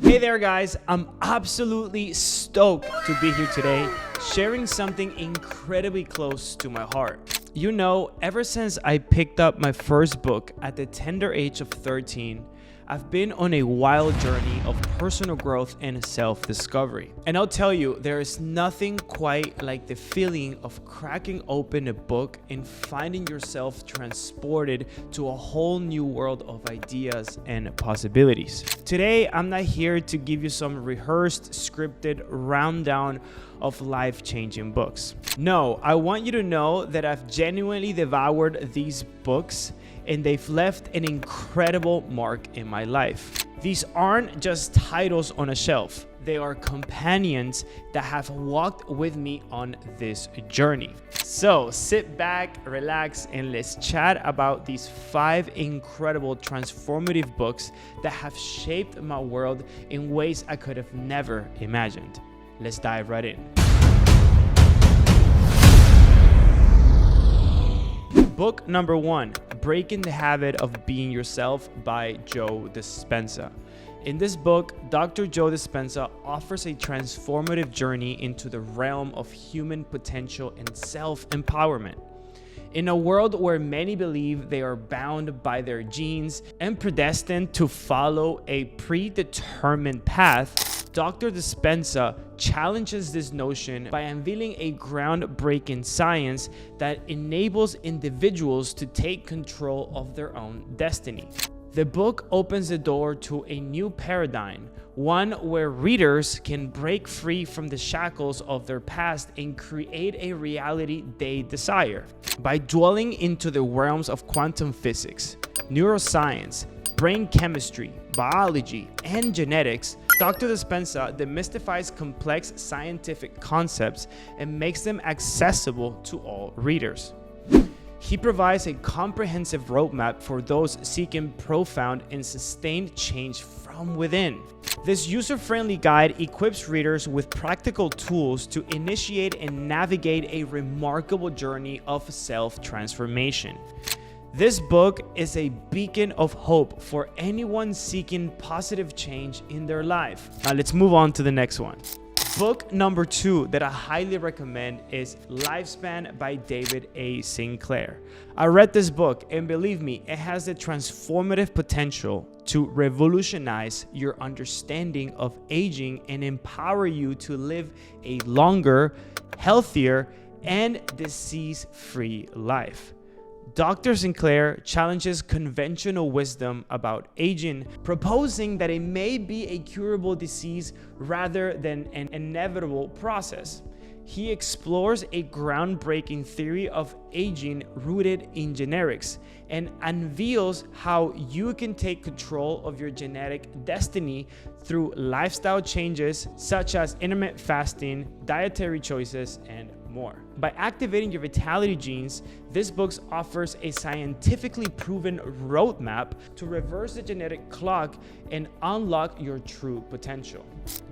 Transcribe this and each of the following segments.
Hey there guys, I'm absolutely stoked to be here today, sharing something incredibly close to my heart. You know, ever since I picked up my first book at the tender age of 13, I've been on a wild journey of personal growth and self-discovery. And I'll tell you, there is nothing quite like the feeling of cracking open a book and finding yourself transported to a whole new world of ideas and possibilities. Today, I'm not here to give you some rehearsed, scripted rundown of life-changing books. No, I want you to know that I've genuinely devoured these books and they've left an incredible mark in my life. These aren't just titles on a shelf. They are companions that have walked with me on this journey. So sit back, relax, and let's chat about these 5 incredible transformative books that have shaped my world in ways I could have never imagined. Let's dive right in. Book number 1, Breaking the Habit of Being Yourself by Joe Dispenza. In this book, Dr. Joe Dispenza offers a transformative journey into the realm of human potential and self-empowerment. In a world where many believe they are bound by their genes and predestined to follow a predetermined path, Dr. Dispenza challenges this notion by unveiling a groundbreaking science that enables individuals to take control of their own destiny. The book opens the door to a new paradigm, one where readers can break free from the shackles of their past and create a reality they desire. By dwelling into the realms of quantum physics, neuroscience, brain chemistry, biology, and genetics, Dr. Dispenza demystifies complex scientific concepts and makes them accessible to all readers. He provides a comprehensive roadmap for those seeking profound and sustained change from within. This user-friendly guide equips readers with practical tools to initiate and navigate a remarkable journey of self-transformation. This book is a beacon of hope for anyone seeking positive change in their life. Now let's move on to the next one. Book number 2 that I highly recommend is Lifespan by David A. Sinclair. I read this book and believe me, it has the transformative potential to revolutionize your understanding of aging and empower you to live a longer, healthier, and disease-free life. Dr. Sinclair challenges conventional wisdom about aging, proposing that it may be a curable disease rather than an inevitable process. He explores a groundbreaking theory of aging rooted in genetics and unveils how you can take control of your genetic destiny through lifestyle changes such as intermittent fasting, dietary choices, and more. By activating your vitality genes, this book offers a scientifically proven roadmap to reverse the genetic clock and unlock your true potential.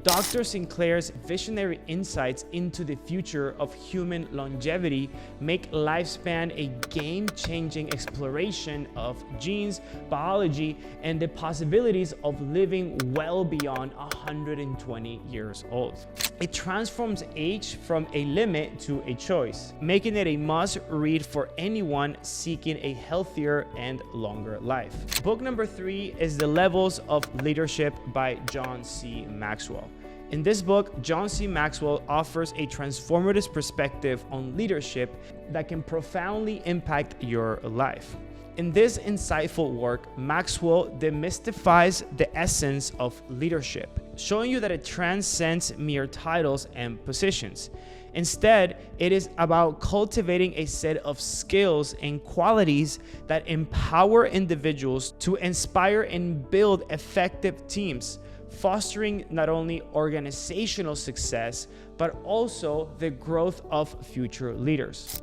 Dr. Sinclair's visionary insights into the future of human longevity make Lifespan a game-changing exploration of genes, biology, and the possibilities of living well beyond 120 years old. It transforms age from a limit to a choice, making it a must-read for anyone seeking a healthier and longer life. Book number 3 is The Levels of Leadership by John C. Maxwell. In this book, John C. Maxwell offers a transformative perspective on leadership that can profoundly impact your life. In this insightful work, Maxwell demystifies the essence of leadership, showing you that it transcends mere titles and positions. Instead, it is about cultivating a set of skills and qualities that empower individuals to inspire and build effective teams, fostering not only organizational success, but also the growth of future leaders.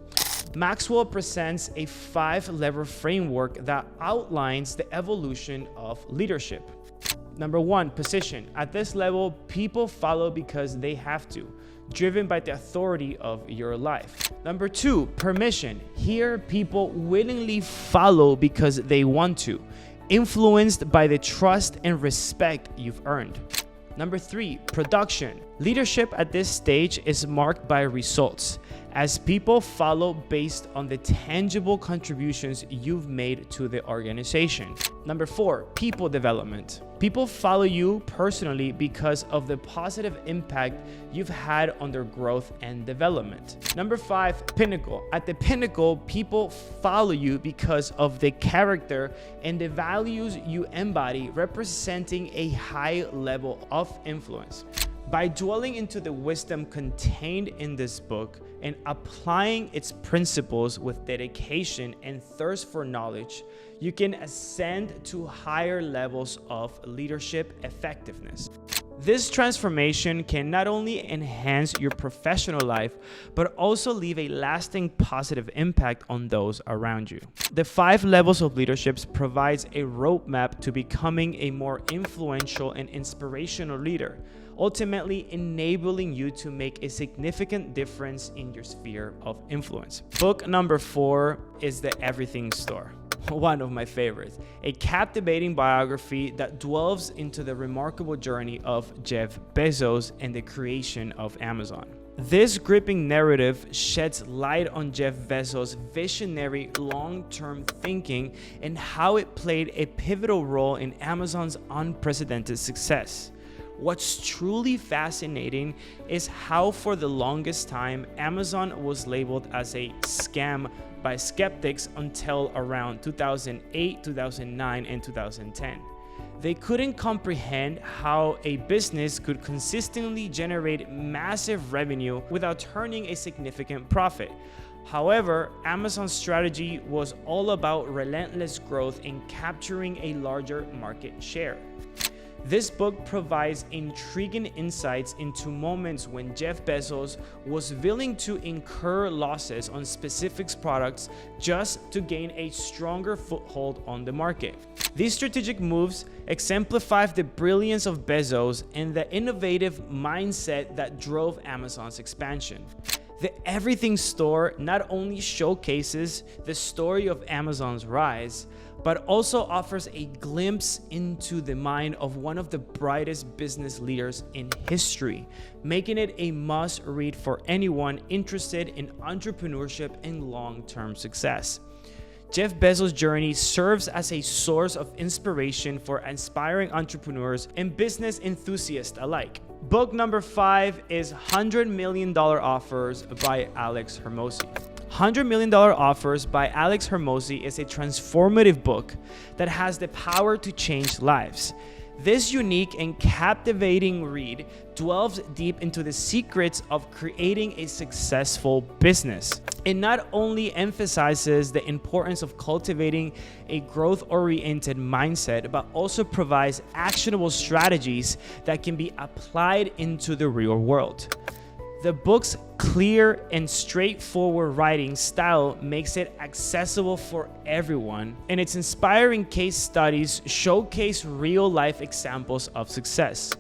Maxwell presents a 5-level framework that outlines the evolution of leadership. Number 1, position. At this level, people follow because they have to, driven by the authority of your life. Number 2, permission. Here, people willingly follow because they want to, influenced by the trust and respect you've earned. Number 3, production. Leadership at this stage is marked by results, as people follow based on the tangible contributions you've made to the organization. Number 4, people development. People follow you personally because of the positive impact you've had on their growth and development. Number 5, pinnacle. At the pinnacle, people follow you because of the character and the values you embody, representing a high level of influence. By dwelling into the wisdom contained in this book and applying its principles with dedication and thirst for knowledge, you can ascend to higher levels of leadership effectiveness. This transformation can not only enhance your professional life, but also leave a lasting positive impact on those around you. The 5 levels of leadership provides a roadmap to becoming a more influential and inspirational leader, ultimately enabling you to make a significant difference in your sphere of influence. Book number 4 is The Everything Store. One of my favorites, a captivating biography that delves into the remarkable journey of Jeff Bezos and the creation of Amazon. This gripping narrative sheds light on Jeff Bezos' visionary long-term thinking and how it played a pivotal role in Amazon's unprecedented success. What's truly fascinating is how for the longest time Amazon was labeled as a scam by skeptics until around 2008, 2009, and 2010. They couldn't comprehend how a business could consistently generate massive revenue without turning a significant profit. However, Amazon's strategy was all about relentless growth and capturing a larger market share. This book provides intriguing insights into moments when Jeff Bezos was willing to incur losses on specific products just to gain a stronger foothold on the market. These strategic moves exemplify the brilliance of Bezos and the innovative mindset that drove Amazon's expansion. The Everything Store not only showcases the story of Amazon's rise, but also offers a glimpse into the mind of one of the brightest business leaders in history, making it a must-read for anyone interested in entrepreneurship and long-term success. Jeff Bezos' journey serves as a source of inspiration for aspiring entrepreneurs and business enthusiasts alike. Book number 5 is $100 Million Offers by Alex Hormozi. $100 Million Offers by Alex Hormozi is a transformative book that has the power to change lives. This unique and captivating read delves deep into the secrets of creating a successful business. It not only emphasizes the importance of cultivating a growth-oriented mindset, but also provides actionable strategies that can be applied into the real world. The book's clear and straightforward writing style makes it accessible for everyone, and its inspiring case studies showcase real-life examples of success.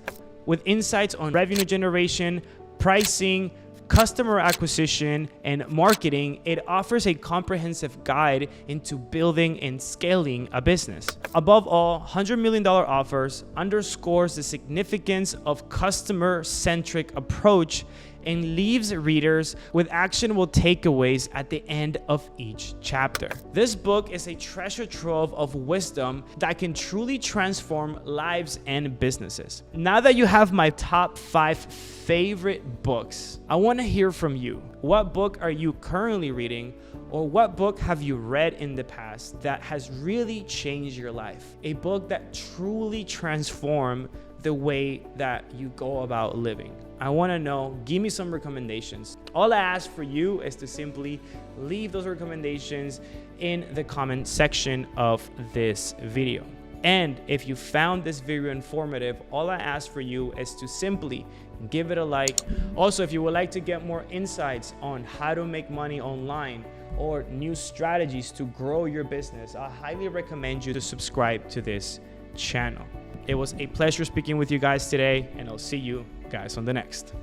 With insights on revenue generation, pricing, customer acquisition, and marketing, it offers a comprehensive guide into building and scaling a business. Above all, $100 Million Offers underscores the significance of customer-centric approach and leaves readers with actionable takeaways at the end of each chapter. This book is a treasure trove of wisdom that can truly transform lives and businesses. Now that you have my top 5 favorite books, I want to hear from you. What book are you currently reading, or what book have you read in the past that has really changed your life? A book that truly transformed the way that you go about living. I want to know, give me some recommendations. All I ask for you is to simply leave those recommendations in the comment section of this video. And if you found this video informative, all I ask for you is to simply give it a like. Also, if you would like to get more insights on how to make money online or new strategies to grow your business, I highly recommend you to subscribe to this channel. It was a pleasure speaking with you guys today, and I'll see you guys on the next.